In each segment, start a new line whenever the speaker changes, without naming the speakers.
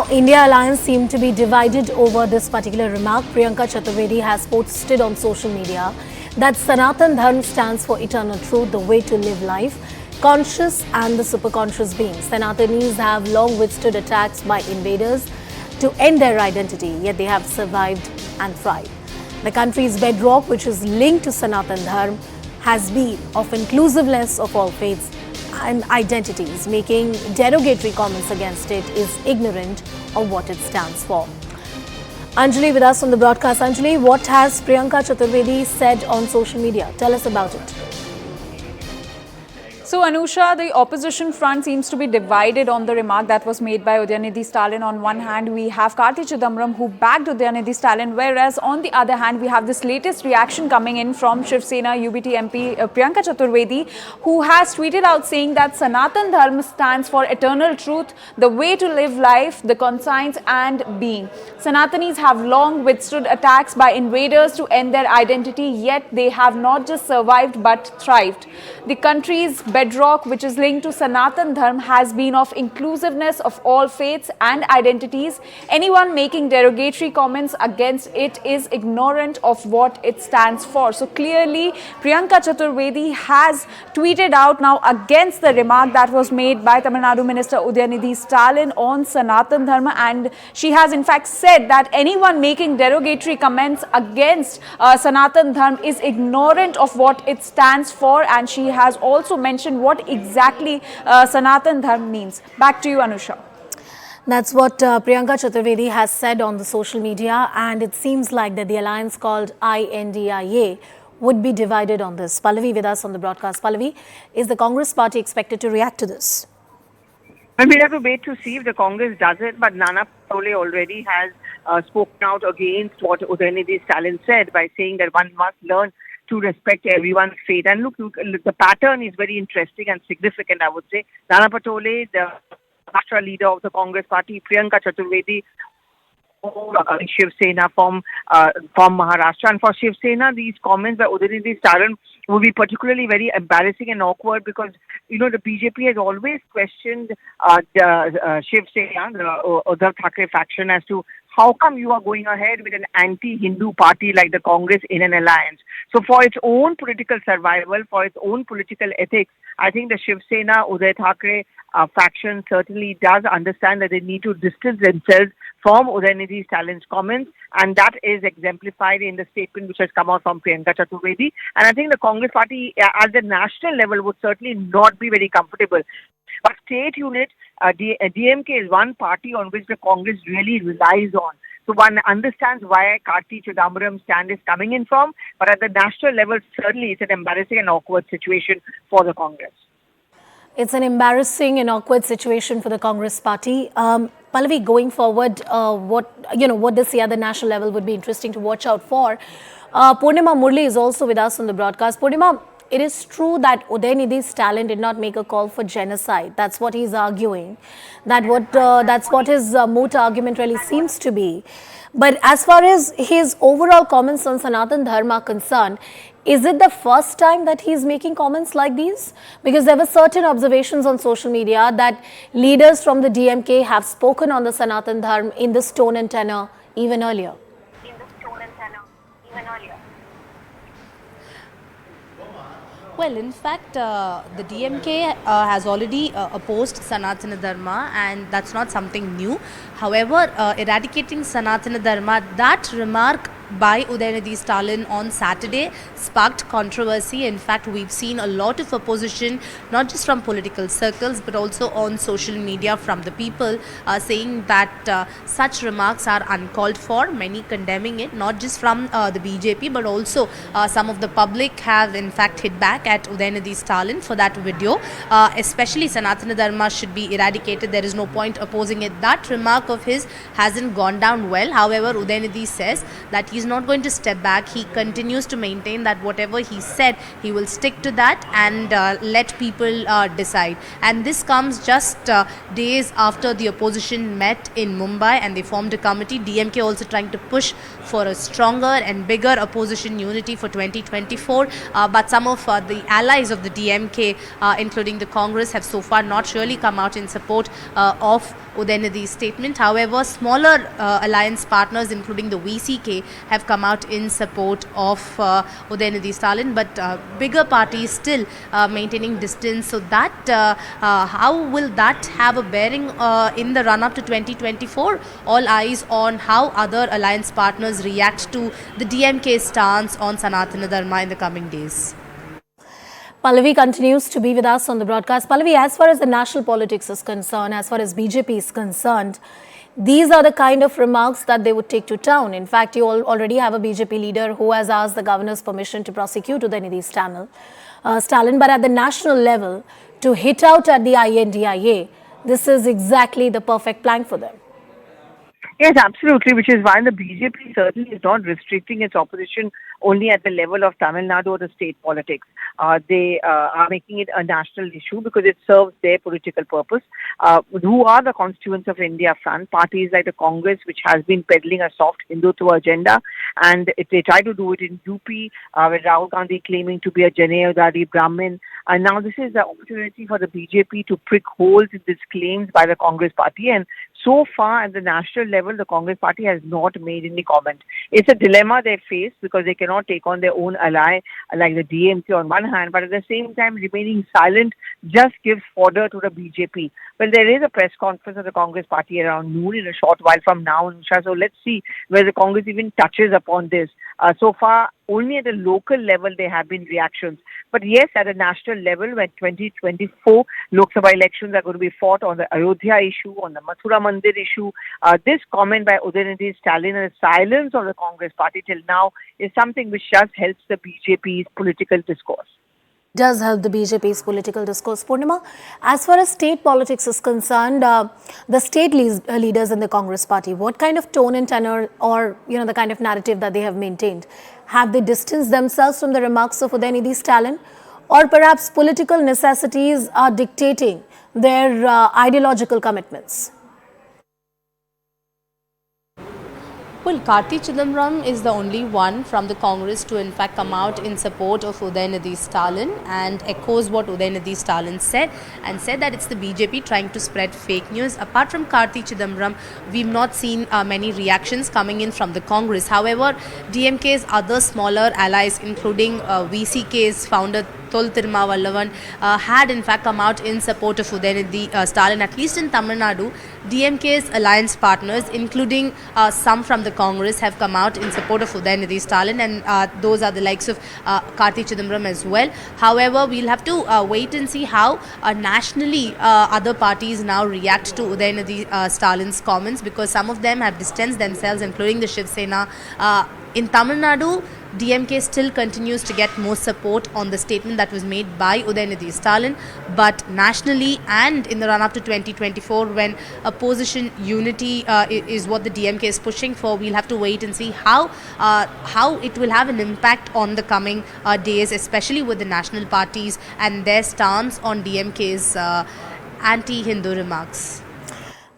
India alliance seemed to be divided over this particular remark. Priyanka Chaturvedi has posted on social media that Sanatan Dharma stands for eternal truth, the way to live life, conscious and the superconscious beings. Sanatanis have long withstood attacks by invaders to end their identity, yet they have survived and thrived. The country's bedrock, which is linked to Sanatan Dharma, has been of inclusiveness of all faiths and identities. Making derogatory comments against it is ignorant of what it stands for. Anjali with us on the broadcast. Anjali, what has Priyanka Chaturvedi said on social media? Tell us about it.
So, Anusha, the opposition front seems to be divided on the remark that was made by Udayanithi Stalin. On one hand, we have Karti Chidambaram who backed Udayanithi Stalin, whereas on the other hand, we have this latest reaction coming in from Shiv Sena UBT MP Priyanka Chaturvedi, who has tweeted out saying that Sanatan Dharma stands for eternal truth, the way to live life, the conscience and being. Sanatanis have long withstood attacks by invaders to end their identity, yet they have not just survived but thrived. The country's bedrock, which is linked to Sanatan Dharma, has been of inclusiveness of all faiths and identities. Anyone making derogatory comments against it is ignorant of what it stands for. So clearly, Priyanka Chaturvedi has tweeted out now against the remark that was made by Tamil Nadu Minister Udayanithi Stalin on Sanatan Dharma, and she has in fact said that anyone making derogatory comments against Sanatan Dharma is ignorant of what it stands for, and she has also mentioned what exactly Sanatan Dharma means. Back to you, Anusha.
That's what Priyanka Chaturvedi has said on the social media, and it seems like that the alliance called INDIA would be divided on this. Pallavi with us on the broadcast. Pallavi, is the Congress party expected to react to this?
Well, we'll have to wait to see if the Congress does it, but Nana Patole already has spoken out against what Udayanithi Stalin said by saying that one must learn to respect everyone's faith. And look, the pattern is very interesting and significant, I would say. Nana Patole, the Maharashtra leader of the Congress party, Priyanka Chaturvedi, Shiv Sena from Maharashtra. And for Shiv Sena, these comments by Udayanithi Stalin will be particularly very embarrassing and awkward because, you know, the BJP has always questioned the Shiv Sena, the Uddhav Thackeray faction, as to how come you are going ahead with an anti-Hindu party like the Congress in an alliance? So for its own political survival, for its own political ethics, I think the Shiv Sena, Uddhav Thackeray faction certainly does understand that they need to distance themselves from Udayanithi Stalin's comments, and that is exemplified in the statement which has come out from Priyanka Chaturvedi. And I think the Congress party at the national level would certainly not be very comfortable. But state unit, DMK is one party on which the Congress really relies on. So one understands why Karti Chidambaram's stand is coming in from, but at the national level, certainly it's an embarrassing and awkward situation for the Congress.
It's an embarrassing and awkward situation for the Congress party. Pallavi, going forward, what they say at the national level would be interesting to watch out for. Purnima Murli is also with us on the broadcast. Purnima, it is true that Udayanithi Stalin did not make a call for genocide. That's what he's arguing. That's what his moot argument really seems to be. But as far as his overall comments on Sanatan Dharma are concerned, is it the first time that he's making comments like these? Because there were certain observations on social media that leaders from the DMK have spoken on the Sanatan Dharma in this tone and tenor even earlier.
Well, in fact, the DMK has already opposed Sanatana Dharma, and that's not something new. However, eradicating Sanatana Dharma, that remark by Udayanithi Stalin on Saturday sparked controversy. In fact, we've seen a lot of opposition, not just from political circles, but also on social media from the people saying that such remarks are uncalled for, many condemning it, not just from the BJP, but also some of the public have in fact hit back at Udayanithi Stalin for that video. Especially Sanatana Dharma should be eradicated. There is no point opposing it. That remark of his hasn't gone down well. However, Udayanithi says that he's not going to step back. He continues to maintain that whatever he said, he will stick to that and let people decide. And this comes just days after the opposition met in Mumbai and they formed a committee. DMK also trying to push for a stronger and bigger opposition unity for 2024. But some of the the allies of the DMK, including the Congress, have so far not really come out in support of Udayanidhi's statement. However, smaller alliance partners, including the VCK, have come out in support of Udayanidhi Stalin, but bigger parties still maintaining distance. So that how will that have a bearing in the run-up to 2024? All eyes on how other alliance partners react to the DMK stance on Sanatana Dharma in the coming days.
Pallavi continues to be with us on the broadcast. Pallavi, as far as the national politics is concerned, as far as BJP is concerned, these are the kind of remarks that they would take to town. In fact, you already have a BJP leader who has asked the governor's permission to prosecute Udayanidhi Stalin. But at the national level, to hit out at the INDIA, this is exactly the perfect plank for them.
Yes, absolutely, which is why the BJP certainly is not restricting its opposition only at the level of Tamil Nadu or the state politics. They are making it a national issue because it serves their political purpose. Who are the constituents of India Front? Parties like the Congress, which has been peddling a soft Hindutva agenda, and they try to do it in UP with Rahul Gandhi claiming to be a Janayodari Brahmin. And now this is the opportunity for the BJP to prick holes in these claims by the Congress party. And so far at the national level, the Congress party has not made any comment. It's a dilemma they face because they cannot take on their own ally like the DMK on one hand, but at the same time remaining silent just gives fodder to the BJP. Well, there is a press conference of the Congress party around noon in a short while from now, Nusha. So let's see where the Congress even touches upon this. So far, only at the local level there have been reactions. But yes, at a national level, when 2024 Lok Sabha elections are going to be fought on the Ayodhya issue, on the Mathura Mandir issue, this comment by Udayanidhi Stalin and the silence of the Congress party till now is something which just helps the BJP's political discourse.
Does help the BJP's political discourse. Purnima, as far as state politics is concerned, the state leaders in the Congress party, what kind of tone and tenor or the kind of narrative that they have maintained? Have they distanced themselves from the remarks of Udayanidhi Stalin, or perhaps political necessities are dictating their ideological commitments?
Well, Karti Chidambaram is the only one from the Congress to in fact come out in support of Udayanidhi Stalin and echoes what Udayanidhi Stalin said and said that it's the BJP trying to spread fake news. Apart from Karti Chidambaram, we've not seen many reactions coming in from the Congress. However, DMK's other smaller allies, including VCK's founder Thol Tirumavallavan, had in fact come out in support of Udayanidhi Stalin. At least in Tamil Nadu, DMK's alliance partners, including some from the Congress, have come out in support of Udayanidhi Stalin, and those are the likes of Karti Chidambaram as well. However, we'll have to wait and see how nationally other parties now react to Udayanidhi Stalin's comments, because some of them have distanced themselves, including the Shiv Sena. In Tamil Nadu, DMK still continues to get more support on the statement that was made by Udayanidhi Stalin, but nationally and in the run-up to 2024, when opposition unity is what the DMK is pushing for, we'll have to wait and see how it will have an impact on the coming days, especially with the national parties and their stance on DMK's anti-Hindu remarks.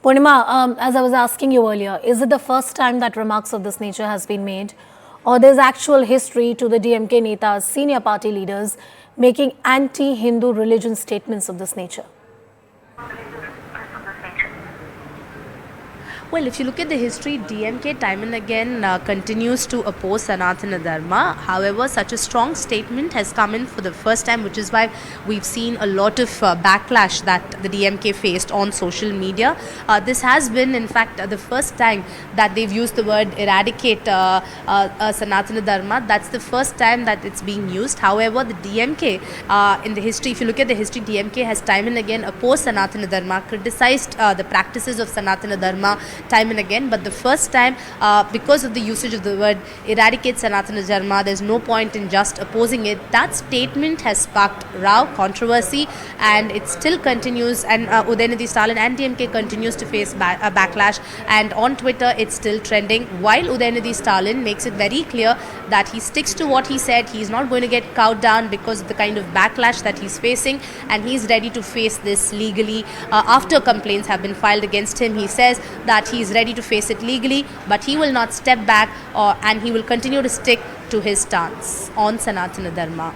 Purnima, as I was asking you earlier, is it the first time that remarks of this nature has been made, or there's actual history to the DMK netas, senior party leaders, making anti-Hindu religion statements of this nature?
Well, if you look at the history, DMK time and again continues to oppose Sanatana Dharma. However, such a strong statement has come in for the first time, which is why we've seen a lot of backlash that the DMK faced on social media. This has been, in fact, the first time that they've used the word eradicate Sanatana Dharma. That's the first time that it's being used. However, the DMK, in the history, if you look at the history, DMK has time and again opposed Sanatana Dharma, criticized the practices of Sanatana Dharma time and again, but the first time, because of the usage of the word eradicate Sanatana Dharma, there's no point in just opposing it. That statement has sparked row, controversy, and it still continues, and Udayanidhi Stalin and DMK continues to face a backlash, and on Twitter it's still trending, while Udayanidhi Stalin makes it very clear that he sticks to what he said. He's not going to get cowed down because of the kind of backlash that he's facing, and he's ready to face this legally after complaints have been filed against him. He says that he's ready to face it legally, but he will not step back, and he will continue to stick to his stance on Sanatana Dharma.